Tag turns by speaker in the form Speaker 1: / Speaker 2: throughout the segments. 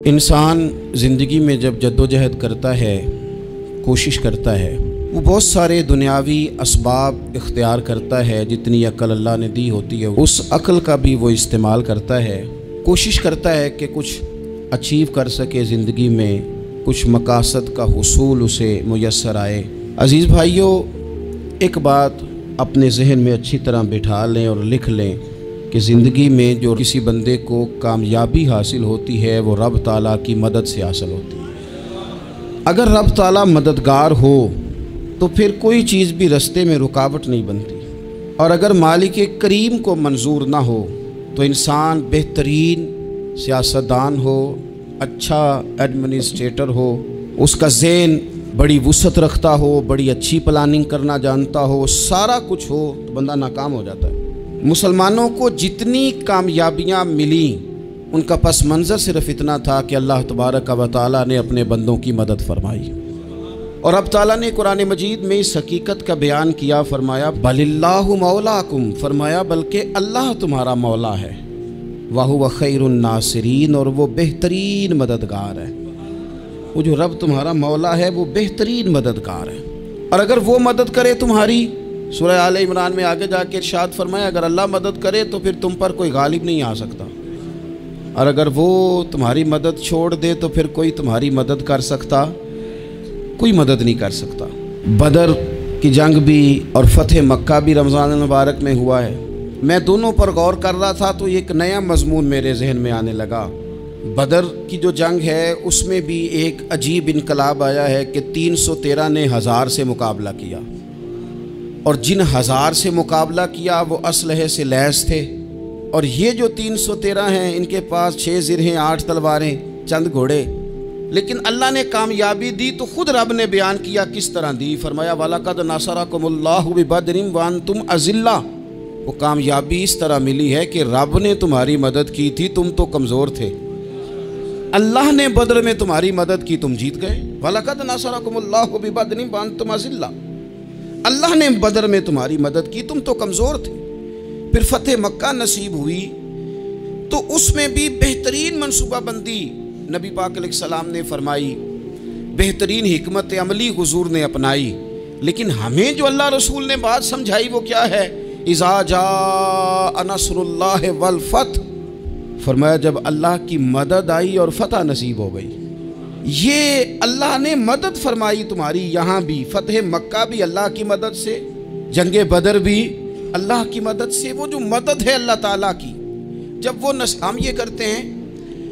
Speaker 1: इंसान ज़िंदगी में जब जद्दोजहद करता है, कोशिश करता है, वो बहुत सारे दुनियावी असबाब इख्तियार करता है। जितनी अक्ल अल्लाह ने दी होती है उस अक्ल का भी वो इस्तेमाल करता है। कोशिश करता है कि कुछ अचीव कर सके ज़िंदगी में, कुछ मकासद का हुसूल उसे मुयस्सर आए। अज़ीज़ भाइयों, एक बात अपने जहन में अच्छी तरह बिठा लें और लिख लें कि ज़िंदगी में जो किसी बंदे को कामयाबी हासिल होती है वो रब ताला की मदद से हासिल होती है। अगर रब ताला मददगार हो तो फिर कोई चीज़ भी रास्ते में रुकावट नहीं बनती, और अगर मालिक करीम को मंजूर ना हो तो इंसान बेहतरीन सियासतदान हो, अच्छा एडमिनिस्ट्रेटर हो, उसका ज़हन बड़ी वुसअत रखता हो, बड़ी अच्छी प्लानिंग करना जानता हो, सारा कुछ हो, तो बंदा नाकाम हो जाता है। मुसलमानों को जितनी कामयाबियाँ मिली उनका पस मंज़र सिर्फ इतना था कि अल्लाह तबारक व तआला ने अपने बंदों की मदद फरमाई। और अब ताला ने कुरान मजीद में इस हकीकत का बयान किया, फरमाया बलिल्लाहु मौलाकुम, फरमाया बल्कि अल्लाह तुम्हारा मौला है, वहुव खैरुन नासिरीन, और वो बेहतरीन मददगार है। वो जो रब तुम्हारा मौला है वो बेहतरीन मददगार है। और अगर वो मदद करे तुम्हारी, सूरह आले इमरान में आगे जाके इरशाद फरमाया अगर अल्लाह मदद करे तो फिर तुम पर कोई गालिब नहीं आ सकता, और अगर वो तुम्हारी मदद छोड़ दे तो फिर कोई तुम्हारी मदद कर सकता, कोई मदद नहीं कर सकता। बदर की जंग भी और फ़तह मक्का भी रमज़ान मुबारक में हुआ है। मैं दोनों पर गौर कर रहा था तो एक नया मजमून मेरे जहन में आने लगा। बदर की जो जंग है उसमें भी एक अजीब इनकलाब आया है कि 313 ने 1000 से मुकाबला किया, और जिन 1000 से मुकाबला किया वो असलहे से लैस थे, और ये जो 313 हैं इनके पास 6 ज़िरहें, 8 तलवारें, चंद घोड़े। लेकिन अल्लाह ने कामयाबी दी तो ख़ुद रब ने बयान किया किस तरह दी। फरमाया वलक़द नसरकुमुल्लाहु बिबदरिन व अंतुम अज़िल्ला। वो कामयाबी इस तरह मिली है कि रब ने तुम्हारी मदद की थी, तुम तो कमज़ोर थे, अल्लाह ने बदर में तुम्हारी मदद की, तुम जीत गए। वलक़द नसरकुमुल्लाहु बिबदरिन व अंतुम अज़िल्ला, अल्लाह ने बदर में तुम्हारी मदद की, तुम तो कमज़ोर थे। फिर फ़तह मक्का नसीब हुई तो उसमें भी बेहतरीन मनसूबाबंदी नबी पाक अलैहिस्सलाम ने फरमाई, बेहतरीन हिकमत अमली हुजूर ने अपनाई। लेकिन हमें जो अल्लाह रसूल ने बात समझाई वो क्या है, इज़ा जाअ नस्रुल्लाह वल फ़त्ह, फरमाया जब अल्लाह की मदद आई और फ़तह नसीब हो गई। ये अल्लाह ने मदद फरमाई तुम्हारी, यहाँ भी फ़तह मक्का भी अल्लाह की मदद से, जंगे बदर भी अल्लाह की मदद से। वो जो मदद है अल्लाह ताला की, जब वो हम ये करते हैं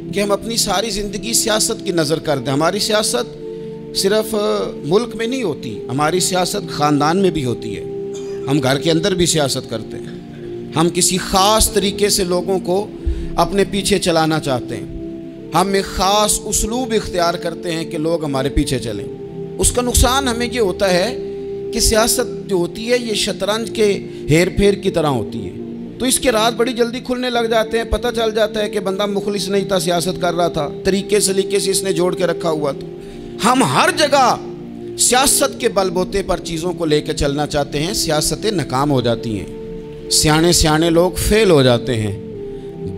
Speaker 1: कि हम अपनी सारी ज़िंदगी सियासत की नज़र कर दें। हमारी सियासत सिर्फ मुल्क में नहीं होती, हमारी सियासत ख़ानदान में भी होती है। हम घर के अंदर भी सियासत करते हैं, हम किसी ख़ास तरीके से लोगों को अपने पीछे चलाना चाहते हैं, हम एक ख़ास उसलूब इख्तियार करते हैं कि लोग हमारे पीछे चलें। उसका नुकसान हमें ये होता है कि सियासत जो होती है ये शतरंज के हेर फेर की तरह होती है, तो इसके राज बड़ी जल्दी खुलने लग जाते हैं। पता चल जाता है कि बंदा मुखलिस नहीं था, सियासत कर रहा था, तरीके सलीके से इसने जोड़ के रखा हुआ था। हम हर जगह सियासत के बलबोते पर चीज़ों को लेकर चलना चाहते हैं, सियासतें नाकाम हो जाती हैं, सियाने सियाने लोग फेल हो जाते हैं।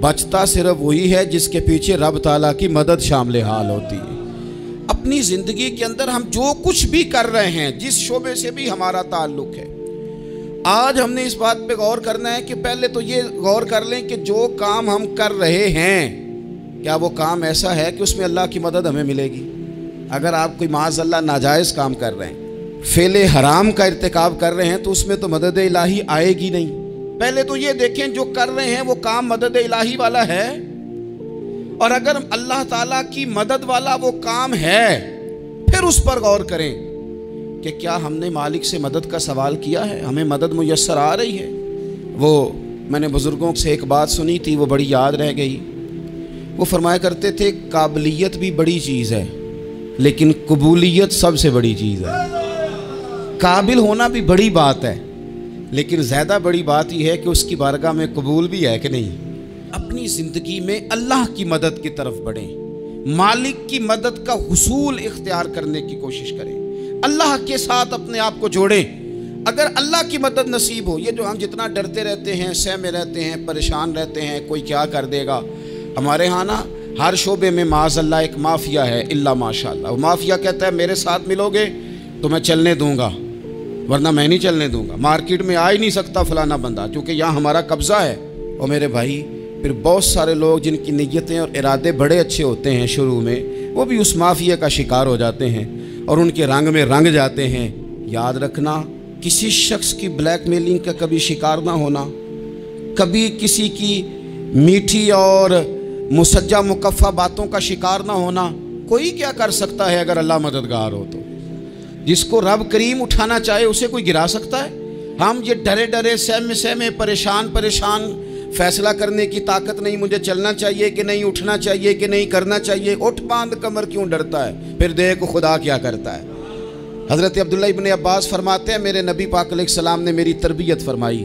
Speaker 1: बचता सिर्फ वही है जिसके पीछे रब ताला की मदद शामिल हाल होती है। अपनी ज़िंदगी के अंदर हम जो कुछ भी कर रहे हैं, जिस शोबे से भी हमारा ताल्लुक़ है, आज हमने इस बात पे गौर करना है कि पहले तो ये गौर कर लें कि जो काम हम कर रहे हैं क्या वो काम ऐसा है कि उसमें अल्लाह की मदद हमें मिलेगी। अगर आप कोई माज़अल्लाह नाजायज़ काम कर रहे हैं, फेले हराम का इर्तिकाब कर रहे हैं, तो उसमें तो मदद इलाही आएगी नहीं। पहले तो ये देखें जो कर रहे हैं वो काम मदद इलाही वाला है, और अगर अल्लाह ताला की मदद वाला वो काम है फिर उस पर गौर करें कि क्या हमने मालिक से मदद का सवाल किया है, हमें मदद मुयस्सर आ रही है। वो मैंने बुज़ुर्गों से एक बात सुनी थी, वो बड़ी याद रह गई। वो फरमाया करते थे काबिलियत भी बड़ी चीज़ है लेकिन कबूलियत सबसे बड़ी चीज़ है। काबिल होना भी बड़ी बात है, लेकिन ज़्यादा बड़ी बात यह है कि उसकी बारगाह में कबूल भी है कि नहीं। अपनी ज़िंदगी में अल्लाह की मदद की तरफ बढ़ें, मालिक की मदद का हुसूल इख्तियार करने की कोशिश करें, अल्लाह के साथ अपने आप को जोड़ें। अगर अल्लाह की मदद नसीब हो, ये जो हम जितना डरते रहते हैं, सह में रहते हैं, परेशान रहते हैं, कोई क्या कर देगा, हमारे यहाँ ना ہر شعبے میں معاذ اللہ ایک مافیا ہے، الا ماشاء اللہ۔ وہ مافیا کہتا ہے میرے ساتھ ملو گے تو میں چلنے دوں گا، ورنہ میں نہیں چلنے دوں گا، مارکیٹ میں آ ہی نہیں سکتا فلانا بندہ، کیونکہ یہاں ہمارا قبضہ ہے۔ اور میرے بھائی پھر بہت سارے لوگ جن کی نیتیں اور ارادے بڑے اچھے ہوتے ہیں شروع میں، وہ بھی اس مافیا کا شکار ہو جاتے ہیں اور ان کے رنگ میں رنگ جاتے ہیں۔ یاد رکھنا، کسی شخص کی بلیک میلنگ کا کبھی شکار نہ ہونا، کبھی کسی کی میٹھی اور مسجع مکفہ باتوں کا شکار نہ ہونا۔ کوئی کیا کر سکتا ہے اگر اللہ مددگار ہو تو؟ جس کو رب کریم اٹھانا چاہے اسے کوئی گرا سکتا ہے؟ ہم یہ ڈرے ڈرے سہمے پریشان فیصلہ کرنے کی طاقت نہیں، مجھے چلنا چاہیے کہ نہیں، اٹھنا چاہیے کہ نہیں، کرنا چاہیے، اٹھ باندھ کمر کیوں ڈرتا ہے؟ پھر دیکھ خدا کیا کرتا ہے۔ حضرت عبداللہ ابن عباس فرماتے ہیں میرے نبی پاک علیہ السلام نے میری تربیت فرمائی،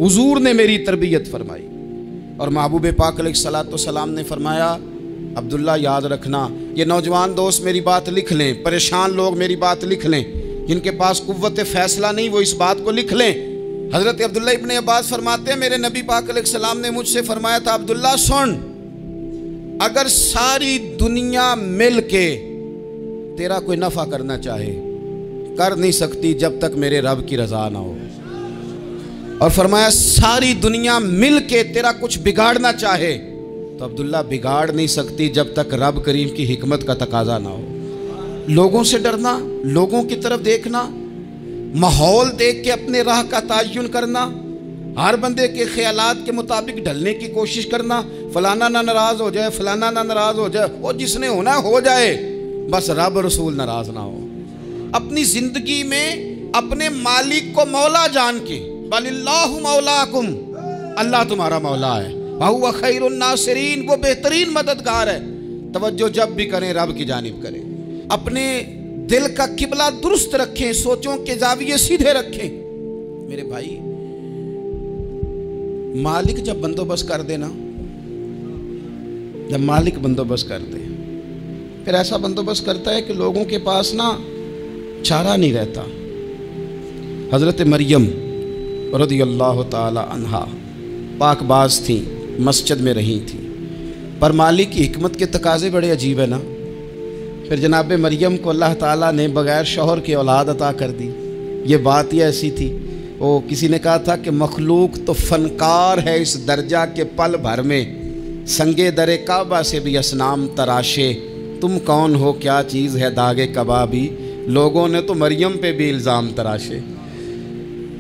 Speaker 1: حضور نے میری تربیت فرمائی، اور محبوب پاک علیہ السلام نے فرمایا عبداللہ یاد رکھنا، یہ نوجوان دوست میری بات لکھ لیں، پریشان لوگ میری بات لکھ لیں، جن کے پاس قوت فیصلہ نہیں وہ اس بات کو لکھ لیں۔ حضرت عبداللہ ابن عباس فرماتے ہیں میرے نبی پاک علیہ السلام نے مجھ سے فرمایا تھا عبداللہ سن، اگر ساری دنیا مل کے تیرا کوئی نفع کرنا چاہے کر نہیں سکتی جب تک میرے رب کی رضا نہ ہو، اور فرمایا ساری دنیا مل کے تیرا کچھ بگاڑنا چاہے تو عبداللہ بگاڑ نہیں سکتی جب تک رب کریم کی حکمت کا تقاضا نہ ہو۔ لوگوں سے ڈرنا، لوگوں کی طرف دیکھنا، ماحول دیکھ کے اپنے راہ کا تعین کرنا، ہر بندے کے خیالات کے مطابق ڈھلنے کی کوشش کرنا، فلانا نہ ناراض ہو جائے، فلانا نہ ناراض ہو جائے، وہ جس نے ہونا ہو جائے، بس رب رسول ناراض نہ ہو۔ اپنی زندگی میں اپنے مالک کو مولا جان کے، بل اللہ مولاکم، اللہ تمہارا مولا ہے، وَهُوَ خَيْرُ النَّاصِرِينَ، وہ بہترین مددگار ہے۔ توجہ جب بھی کریں رب کی جانب کریں، اپنے دل کا قبلہ درست رکھیں، سوچوں کے زاویے سیدھے رکھیں۔ میرے بھائی مالک جب بندوبست کر دے نا، جب مالک بندوبست کر دے پھر ایسا بندوبست کرتا ہے کہ لوگوں کے پاس نا چارہ نہیں رہتا۔ حضرت مریم رضی اللہ تعالی عنہا پاک باز تھیں، مسجد میں رہی تھیں، پر مالک کی حکمت کے تقاضے بڑے عجیب ہے نا۔ پھر جناب مریم کو اللہ تعالیٰ نے بغیر شوہر کی اولاد عطا کر دی۔ یہ بات ہی ایسی تھی، وہ کسی نے کہا تھا کہ مخلوق تو فنکار ہے اس درجہ کے پل بھر میں سنگے در کعبہ سے بھی اصنام تراشے، تم کون ہو کیا چیز ہے داغے کبابی، لوگوں نے تو مریم پہ بھی الزام تراشے۔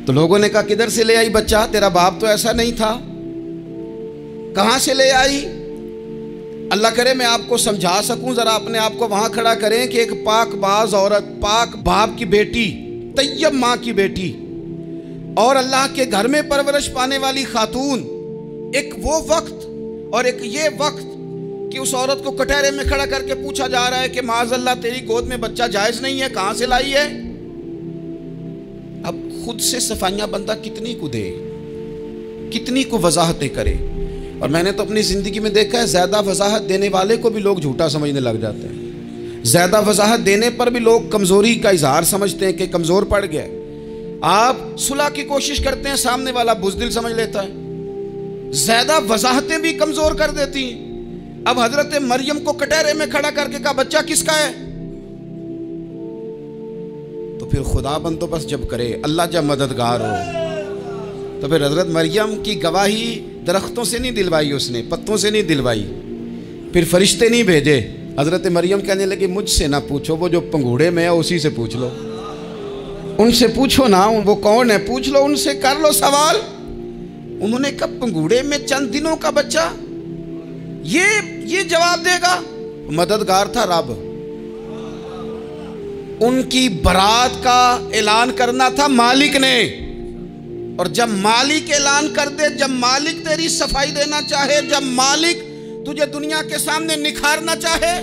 Speaker 1: تو لوگوں نے کہا کدھر سے لے آئی بچہ، تیرا باپ تو ایسا نہیں تھا، کہاں سے لے آئی؟ اللہ کرے میں آپ کو سمجھا سکوں، ذرا اپنے آپ کو وہاں کھڑا کریں کہ ایک پاک باز عورت، پاک باپ کی بیٹی، طیب ماں کی بیٹی، اور اللہ کے گھر میں پرورش پانے والی خاتون، ایک وہ وقت اور ایک یہ وقت کہ اس عورت کو کٹہرے میں کھڑا کر کے پوچھا جا رہا ہے کہ معاذ اللہ تیری گود میں بچہ جائز نہیں ہے، کہاں سے لائی ہے؟ اب خود سے صفائیاں بندہ کتنی کو دے، کتنی کو وضاحتیں کرے۔ اور میں نے تو اپنی زندگی میں دیکھا ہے زیادہ وضاحت دینے والے کو بھی لوگ جھوٹا سمجھنے لگ جاتے ہیں، زیادہ وضاحت دینے پر بھی لوگ کمزوری کا اظہار سمجھتے ہیں کہ کمزور پڑ گیا۔ آپ صلح کی کوشش کرتے ہیں، سامنے والا بزدل سمجھ لیتا ہے، زیادہ وضاحتیں بھی کمزور کر دیتی ہیں۔ اب حضرت مریم کو کٹہرے میں کھڑا کر کے کہا بچہ کس کا ہے؟ تو پھر خدا بندوبست جب کرے، اللہ جب مددگار ہو، تو پھر حضرت مریم کی گواہی درختوں سے نہیں دلوائی، اس نے پتوں سے نہیں دلوائی، پھر فرشتے نہیں بھیجے۔ حضرت مریم کہنے لگی مجھ سے نہ پوچھو، وہ جو پنگوڑے میں ہے اسی سے پوچھ لو، ان سے پوچھو نا، وہ کون ہے پوچھ لو، ان سے کر لو سوال۔ انہوں نے کہا پنگوڑے میں چند دنوں کا بچہ، یہ جواب دے گا؟ مددگار تھا رب، ان کی برات کا اعلان کرنا تھا مالک نے، اور جب مالک اعلان کر دے، جب مالک تیری صفائی دینا چاہے، جب مالک تجھے دنیا کے سامنے نکھارنا چاہے،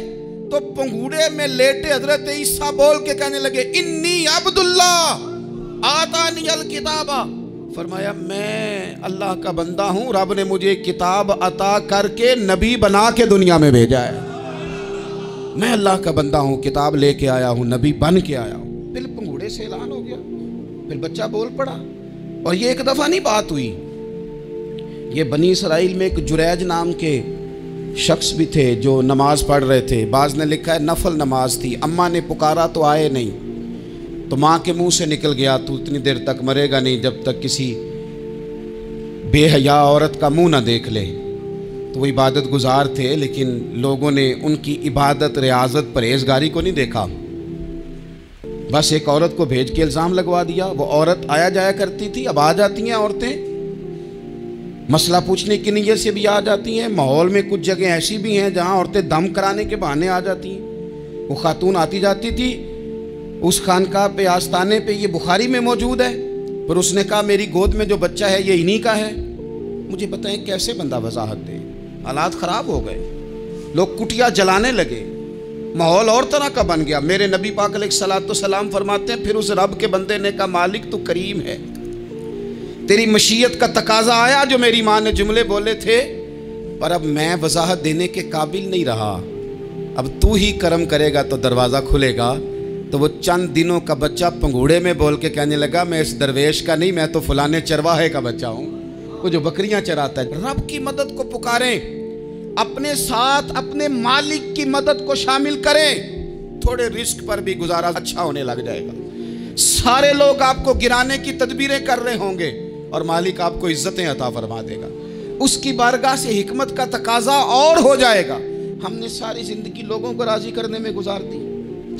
Speaker 1: تو پنگوڑے میں لیٹے حضرت عیسیٰ بول کے کہنے لگے انی عبداللہ آتانی الکتاب، فرمایا میں اللہ کا بندہ ہوں، رب نے مجھے کتاب عطا کر کے نبی بنا کے دنیا میں بھیجا ہے، میں اللہ کا بندہ ہوں، کتاب لے کے آیا ہوں، نبی بن کے آیا ہوں۔ پھر پنگوڑے سے اعلان ہو گیا، پھر بچہ بول پڑا۔ اور یہ ایک دفعہ نہیں بات ہوئی، یہ بنی اسرائیل میں ایک جریج نام کے शख्स भी थे जो नमाज पढ़ रहे थे। बाज़ ने लिखा है नफल नमाज थी। अम्मा ने पुकारा तो आए नहीं, तो माँ के मुंह से निकल गया तू इतनी देर तक मरेगा नहीं जब तक किसी बेहया औरत का मुंह ना देख ले। तो वो इबादत गुजार थे, लेकिन लोगों ने उनकी इबादत, रियाजत, परहेजगारी को नहीं देखा। बस एक औरत को भेज के इल्ज़ाम लगवा दिया। वो औरत आया जाया करती थी, अब आ जाती हैं औरतें, मसला पूछने की नीयत से भी आ जाती हैं। माहौल में कुछ जगह ऐसी भी हैं जहां औरतें दम कराने के बहाने आ जाती हैं। वो खातून आती जाती थी उस खानकाह पे, आस्ताने पे, ये बुखारी में मौजूद है, पर उसने कहा मेरी गोद में जो बच्चा है ये इन्हीं का है। मुझे बताएं कैसे बंदा वजाहत दे। हालात ख़राब हो गए, लोग कुटिया जलाने लगे, माहौल और तरह का बन गया। मेरे नबी पाक अलैहिस्सलाम फरमाते हैं फिर उस रब के बंदे ने कहा मालिक तो करीम है, तेरी मशीयत का तकाजा आया जो मेरी माँ ने जुमले बोले थे, पर अब मैं वजाहत देने के काबिल नहीं रहा। अब तू ही करम करेगा तो दरवाज़ा खुलेगा। तो वो चंद दिनों का बच्चा पंगूड़े में बोल के कहने लगा मैं इस दरवेश का नहीं, मैं तो फलाने चरवाहे का बच्चा हूँ, वो जो बकरियाँ चराता है। रब की मदद को पुकारें, अपने साथ अपने मालिक की मदद को शामिल करें, थोड़े रिस्क पर भी गुजारा अच्छा होने लग जाएगा। सारे लोग आपको गिराने की तदबीरें कर रहे होंगे और मालिक आपको इज्जतें अता फरमा देगा। उसकी बारगाह से हिकमत का तकाजा और हो जाएगा। हमने सारी ज़िंदगी लोगों को राज़ी करने में गुजार दी,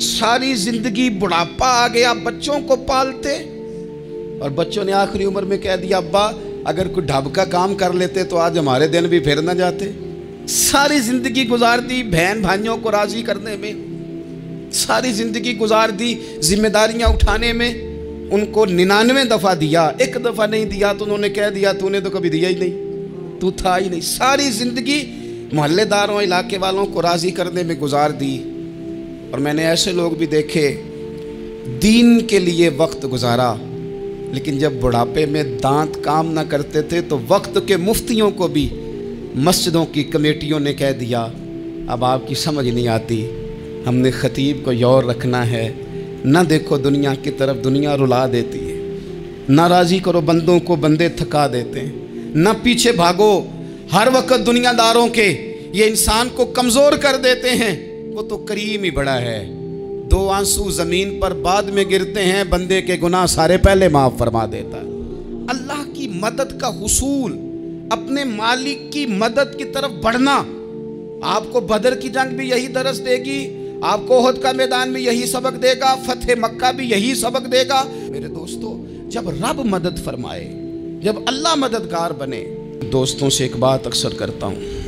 Speaker 1: सारी ज़िंदगी बुढ़ापा आ गया बच्चों को पालते, और बच्चों ने आखिरी उम्र में कह दिया अब्बा अगर कोई ढब का काम कर लेते तो आज हमारे दिन भी फिर न जाते। सारी ज़िंदगी गुजार दी बहन भाइयों को राज़ी करने में, सारी ज़िंदगी गुजार दी जिम्मेदारियां उठाने में। उनको 99 दफ़ा दिया, एक दफ़ा नहीं दिया तो उन्होंने कह दिया तूने तो कभी दिया ही नहीं, तू था ही नहीं। सारी ज़िंदगी मोहल्लेदारों, इलाके वालों को राज़ी करने में गुजार दी। और मैंने ऐसे लोग भी देखे दीन के लिए वक्त गुजारा, लेकिन जब बुढ़ापे में दांत काम ना करते थे तो वक्त के मुफ्तियों को भी मस्जिदों की कमेटियों ने कह दिया अब आपकी समझ नहीं आती, हमने ख़तीब को यौर रखना है, ना देखो दुनिया की तरफ, दुनिया रुला देती है, ना राज़ी करो बंदों को, बंदे थका देते हैं, ना पीछे भागो हर वक्त दुनियादारों के, ये इंसान को कमज़ोर कर देते हैं। वो तो करीम ही बड़ा है, 2 आंसू ज़मीन पर बाद में गिरते हैं, बंदे के गुनाह सारे पहले माफ़ फरमा देता है। अल्लाह की मदद का हुसूल, अपने मालिक की मदद की तरफ बढ़ना। आपको बदर की जंग भी यही दरस देगी, आपको ओहद का मैदान भी यही सबक देगा, फतेह मक्का भी यही सबक देगा। मेरे दोस्तों, जब रब मदद फरमाए, जब अल्लाह मददगार बने। दोस्तों से एक बात अक्सर करता हूँ,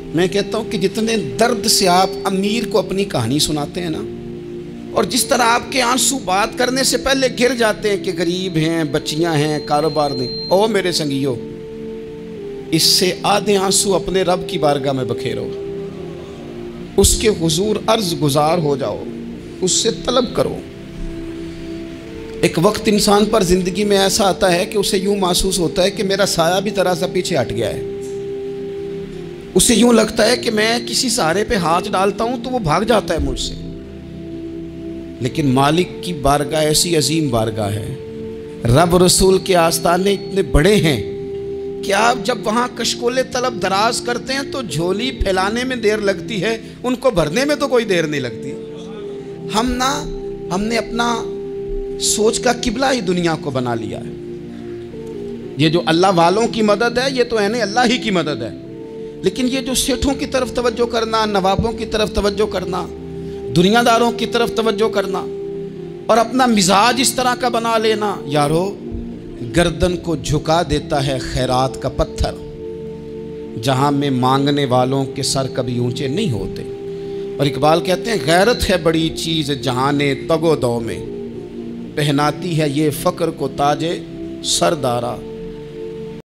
Speaker 1: मैं कहता हूँ कि जितने दर्द से आप अमीर को अपनी कहानी सुनाते हैं ना, और जिस तरह आपके आंसू बात करने से पहले गिर जाते हैं कि गरीब हैं, बच्चियाँ हैं, कारोबार नहीं, ओ मेरे संगियों, इससे आधे आंसू अपने रब की बारगाह में बखेरो, उसके हुजूर अर्ज गुजार हो जाओ, उससे तलब करो। एक वक्त इंसान पर ज़िंदगी में ऐसा आता है कि उसे यूँ महसूस होता है कि मेरा साया भी तरह सा पीछे हट गया है। उसे यूँ लगता है कि मैं किसी सहारे पे हाथ डालता हूँ तो वो भाग जाता है मुझसे। लेकिन मालिक की बारगाह ऐसी अजीम बारगाह है, रब रसूल के आस्ताने इतने बड़े हैं कि आप जब वहाँ कशकोले तलब दराज करते हैं तो झोली फैलाने में देर लगती है, उनको भरने में तो कोई देर नहीं लगती। हमने अपना सोच का किबला ही दुनिया को बना लिया है। ये जो अल्लाह वालों की मदद है ये तो है नहीं, अल्लाह ही की मदद है। लेकिन ये जो सेठों की तरफ तवज्जो करना, नवाबों की तरफ तवज्जो करना, दुनियादारों की तरफ तवज्जो करना और अपना मिजाज इस तरह का बना लेना, यारो गर्दन को झुका देता है खैरात का पत्थर, जहाँ में मांगने वालों के सर कभी ऊंचे नहीं होते। और इकबाल कहते हैं गैरत है बड़ी चीज़ जहाने तगो दो में, पहनाती है ये फ़क्र को ताजे सरदारा।